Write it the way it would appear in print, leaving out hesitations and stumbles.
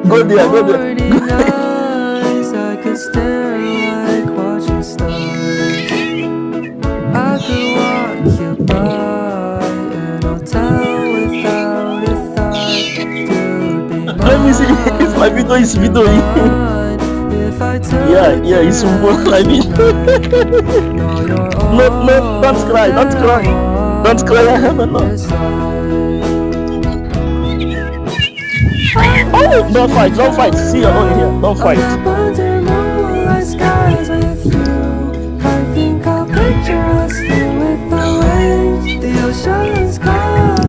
Go there, go there. Morning eyes, I could stare like watching stars. I could walk you by, and I'll tell without a thought. You'd be Let me see if my video is videoing. mine if I took Yeah, it's one. I mean, no, don't cry, don't cry, don't cry. I have enough. Oh, don't fight, don't fight. See, you're only here. Don't fight. Up under moonlight skies with you.